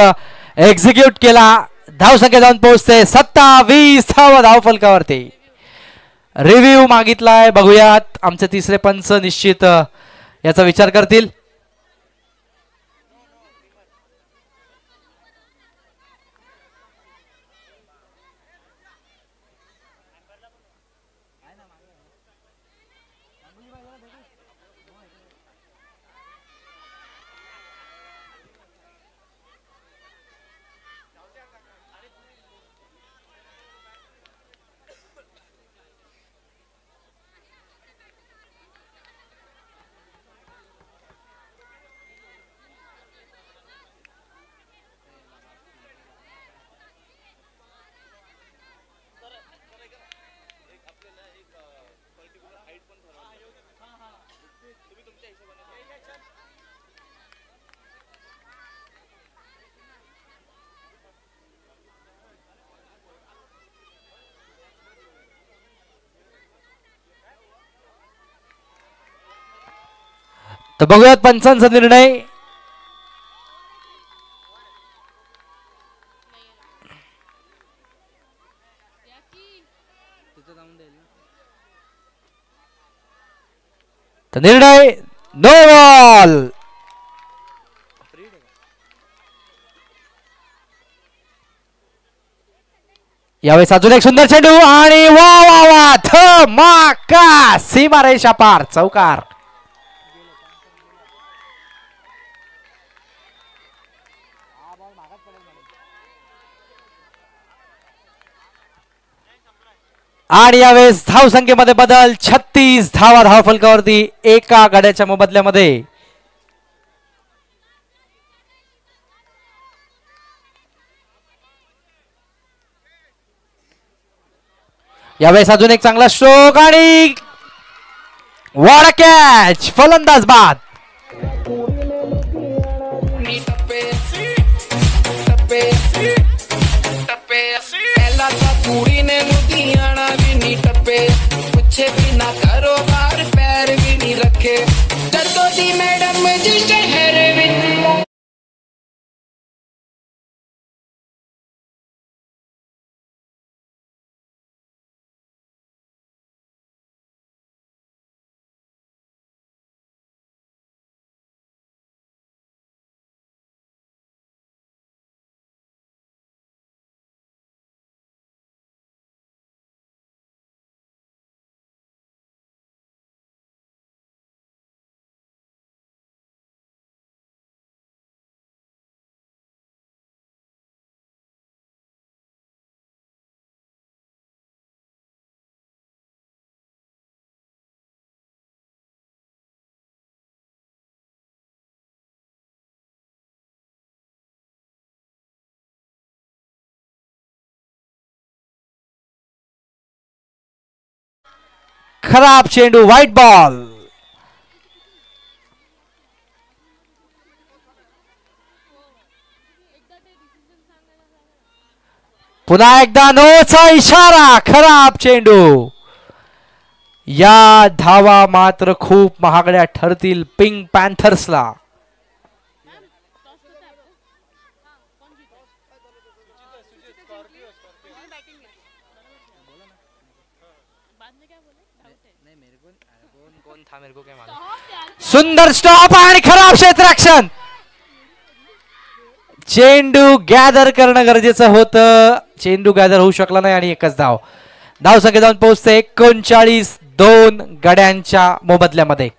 एक्झिक्यूट केला. धावसंख्या जाऊन पोहोचते 27 धाव धावफलकावरती. रिव्ह्यू मागितलाय. बघूयात आमचे तिसरे पंच निश्चित याचा विचार करतील. तर बघूयात पंचांचा निर्णय. तर निर्णय नो बॉल. यावेळेस अजून एक सुंदर चेंडू आणि वा वा वा धमाका. सीमारेषा पार चौकार. आणि यावेळेस धावसंख्येमध्ये बदल 36 धावा धावफलकावरती एका गड्याच्या मोबदल्यामध्ये. यावेळेस अजून एक चांगला स्ट्रोक आणि व्हाट अ कॅच. फलंदाज बाद. कारोबार पैर भी नहीं रखे मैडम जी शहर में. खराब चेंडू. White ball. पुन्हा एकदा नोचा इशारा. खराब चेंडू. या धावा मात्र खूप महागड्या ठरतील पिंक पॅन्थर्सला. सुंदर स्टॉप आणि खराब क्षेत्ररक्षण. चेंडू गॅदर करणं गरजेचं होतं. चेंडू गॅदर होऊ शकला नाही आणि एकच धाव. धाव संख्या जाऊन पोहोचते 39 2 गड्यांच्या मोबदल्यामध्ये.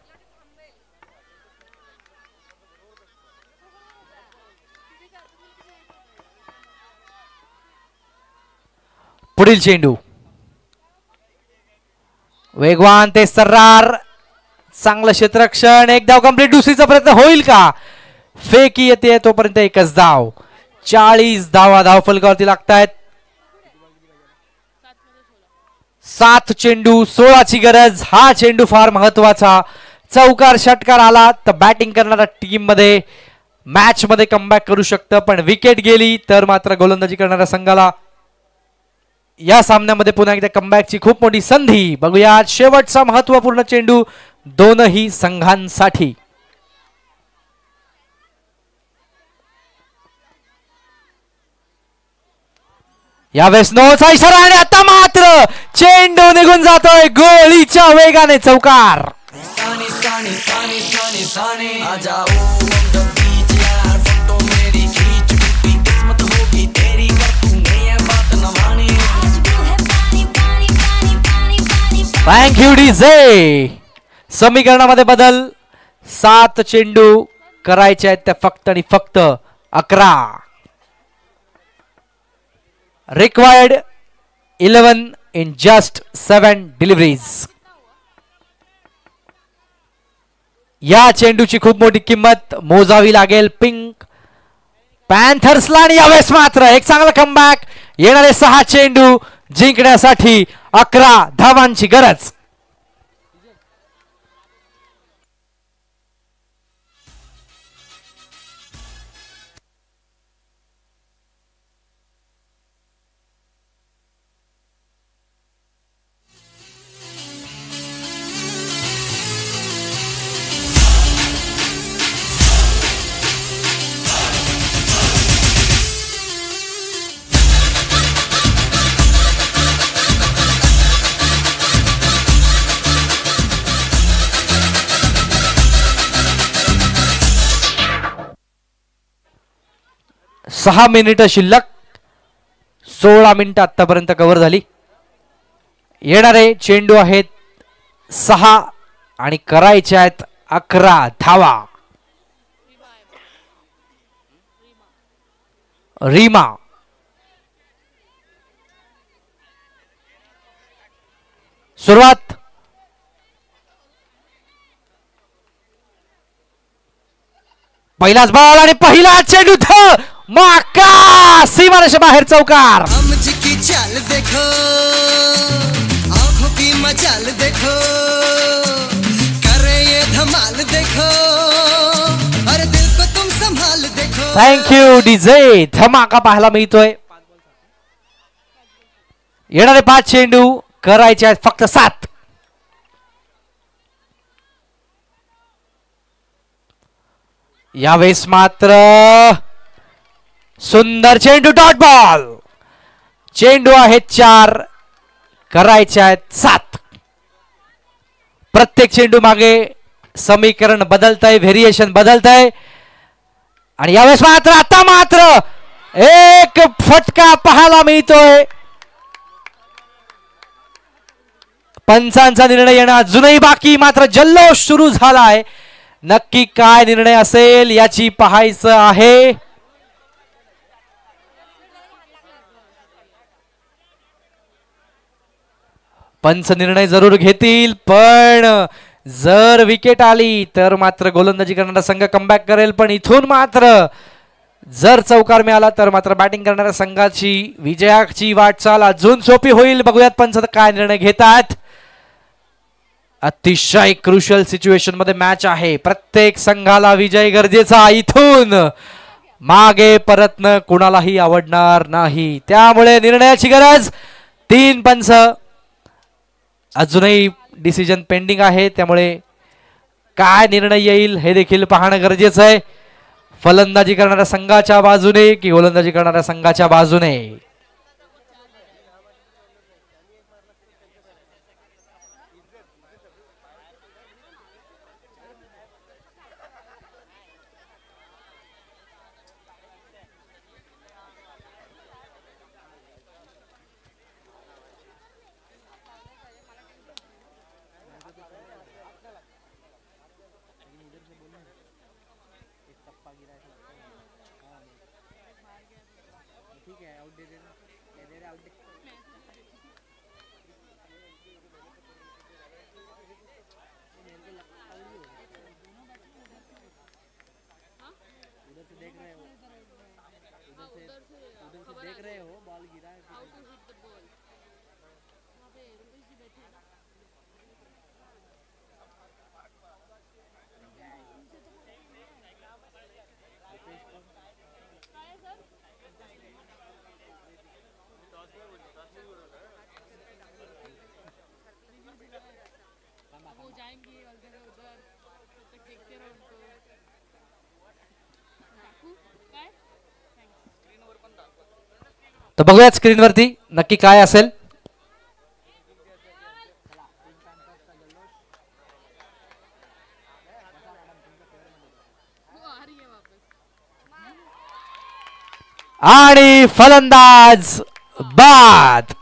पुढील चेंडू वेगवान ते सर्रार. चांगलं क्षेत्ररक्षण. एक धाव कंप्लीट. दुसरीचा प्रयत्न होईल का. फेकी येते तोपर्यंत एकच धाव. 40 धावा धावफलकावरती लागतायत. 7 चेंडू 16ची गरज. हा चेंडू फार महत्वाचा. चौकार षटकार आला तर बॅटिंग करणाऱ्या टीम मध्ये मॅच मध्ये कमबॅक करू शकतं. पण विकेट गेली तर मात्र गोलंदाजी करणाऱ्या संघाला या सामन्यामध्ये पुन्हा एकदा कमबॅकची खूप मोठी संधी. बघूया शेवटचा महत्वपूर्ण चेंडू दोनही संघांसाठी. यावेळेस नोचा इशारा आणि आता मात्र चेंडू निघून जातोय गोळीच्या वेगाने. चौकार. Thank you DJ. समीकरणामध्ये बदल. 7 चेंडू करायचे आहेत त्या फक्त आणि फक्त 11. Required 11 in just 7 deliveries. या चेंडूची खूप मोठी किंमत मोजावी लागेल पिंक पॅन्थर्सला. आणि यावेळेस मात्र एक चांगला कमबॅक. येणारे 6 चेंडू जिंकण्यासाठी 11 धावांची गरज. सहा मिनिटं शिल्लक. 16 मिनिटं आतापर्यंत कव्हर झाली. येणारे चेंडू आहेत 6 आणि करायचे आहेत 11 धावा. रीमा सुरुवात. पहिलाच बॉल आणि पहिला चेंडू माका सीमारेषे बाहेर चौकार. चाल देखो आंखों की मचाल देखो करे ये धमाल देखो अरे दिल को तुम संभाल देखो. Thank you DJ. धमाका पाहायला मिळतोय. येणारे 5 चेंडू करायचे आहेत फक्त 7. यावेळेस मात्र सुंदर चेंडू डॉट बॉल. चेंडू आहेत 4 करायचे आहेत 7. प्रत्येक चेंडू मागे समीकरण बदलतंय, व्हेरिएशन बदलतंय. आणि यावेळेस मात्र आता मात्र एक फटका पाहायला मिळतोय. पंचांचा निर्णय येणं अजूनही बाकी, मात्र जल्लोष सुरू झालाय. नक्की काय निर्णय असेल याची पाहायचं आहे. पंच निर्णय जरूर घेतील, पण जर विकेट आली तर मात्र गोलंदाजी करणारा संघ कमबॅक करेल. पण इथून मात्र जर चौकार मिळाला तर मात्र बॅटिंग करणाऱ्या संघाची विजयाची वाटचाल अजून सोपी होईल. बघूयात पंच काय निर्णय घेतात. अतिशय क्रुशियल सिच्युएशन मध्ये मॅच आहे. प्रत्येक संघाला विजय गरजेचा. इथून मागे परतणं कुणालाही आवडणार नाही. त्यामुळे निर्णयाची गरज. 3 पंच अजूनही डिसिजन पेंडिंग आहे. त्यामुळे काय निर्णय येईल हे देखील पाहणं गरजेचं आहे. फलंदाजी करणाऱ्या संघाच्या बाजूने की गोलंदाजी करणाऱ्या संघाच्या बाजूने. तर बघूयात स्क्रीनवरती नक्की काय असेल. आणि फलंदाज बाद.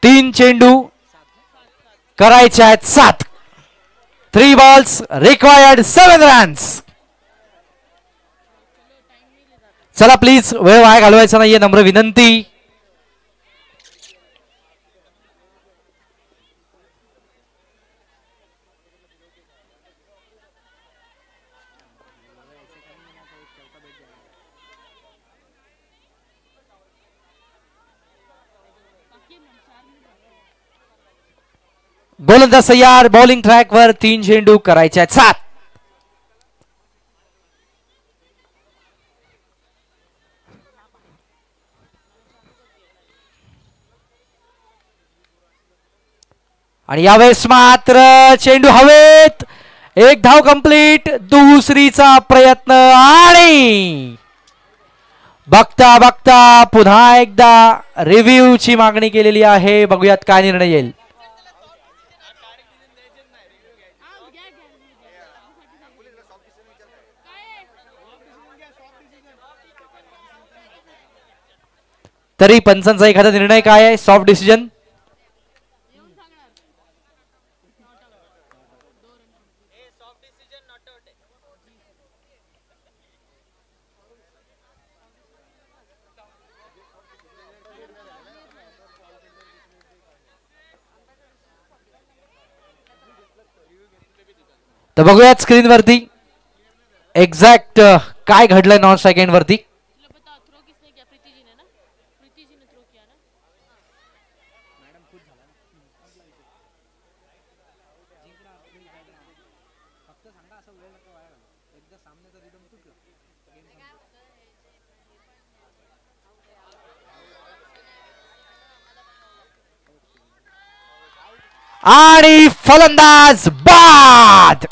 तीन चेंडू करायचे आहेत 7. 3 balls रिक्वायर्ड 7 runs. चला प्लीज, वेळ वाया घालवायचा नाहीये, नम्र विनंती. गोलंदाज तयार. बॉलिंग ट्रॅक वर 3 चेंडू करायचे आहेत 7. आणि यावेळेस मात्र चेंडू हवेत. 1 धाव कंप्लीट. दुसरीचा प्रयत्न आणि बघता बघता पुन्हा एकदा रिव्ह्यू ची मागणी केलेली आहे. बघूयात काय निर्णय येईल. तरी पंचांचा एखादा निर्णय काय आहे? Soft decision. तर बघूयात स्क्रीन वरती एक्झॅक्ट काय घडलंय नॉन सेकंड वरती. आणि फलंदाज बाद.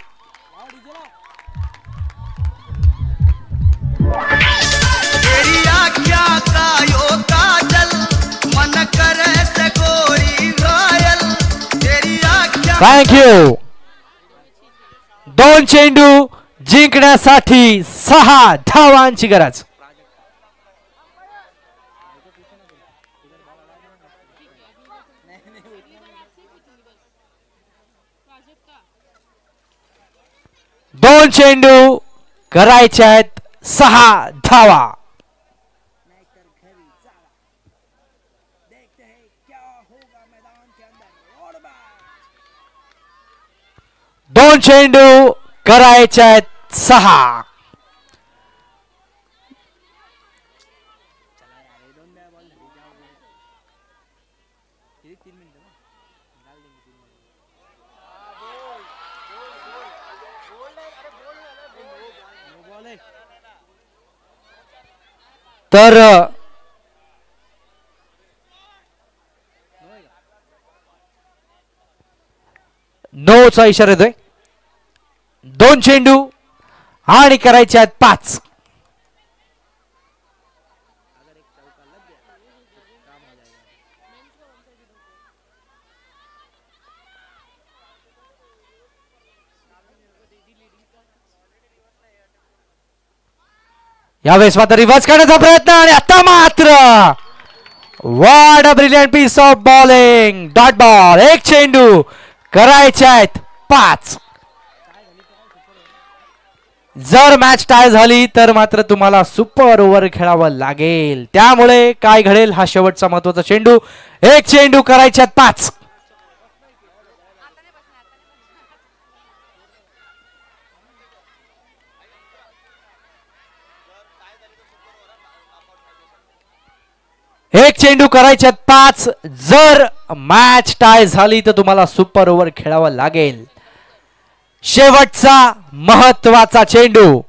थँक्यू. 2 चेंडू जिंकण्यासाठी 6 धावांची गरज. दोन चेंडू करायचे आहेत 6 धावा. दोन चेंडू करायचे आहेत 6. तर नो चा इशारा येतोय. 2 चेंडू आणि करायचे आहेत 5. यावेळेस मात्र रिव्हर्स करण्याचा प्रयत्न आणि आता मात्र what a brilliant piece of bowling. Dot ball. 1 चेंडू करायचे आहेत 5. जर मॅच टाय झाली तर मात्र तुम्हाला सुपर ओव्हर खेळावं लागेल. त्यामुळे काय घडेल हा शेवटचा महत्वाचा चेंडू. 1 चेंडू करायचे आहेत 5. एक चेंडू करायचे 5. जर मॅच टाय झाली तर तुम्हाला सुपर ओव्हर खेळावं लागेल. शेवटचा महत्वाचा चेंडू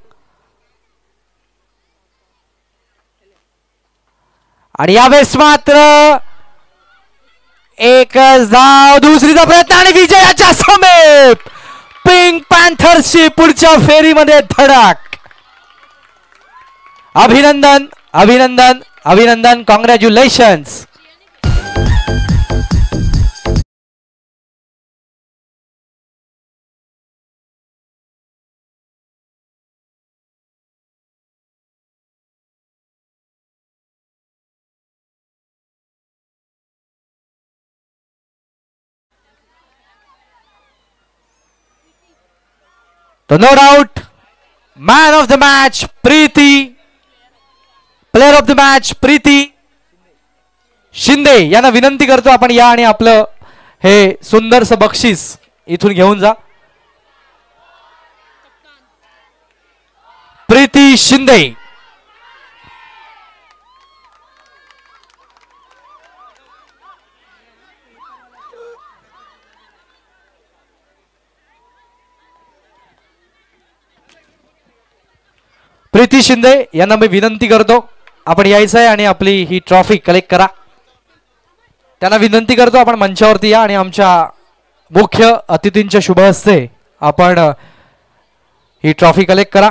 आणि यावेळेस मात्र एक धाव. दुसरीचा प्रयत्न आणि विजयाच्या समीप. पिंक पॅन्थर्सची पुढच्या फेरीमध्ये धडक. अभिनंदन अभिनंदन अभिनंदन. कॉंग्रॅच्युलेशन्स. तो no doubt man of the match Preeti. Player of the match Preeti Shinde यांना विनंती करतो आपण या आणि आपलं हे सुंदरसं बक्षीस इथून घेऊन जा. प्रीती शिंदे. प्रीती शिंदे यांना मी विनंती करतो आपण यायचं आहे आणि आपली ही ट्रॉफी कलेक्ट करा. त्यांना विनंती करतो आपण मंचावरती या आणि आमच्या मुख्य अतिथींच्या शुभ हस्ते आपण ही ट्रॉफी कलेक्ट करा.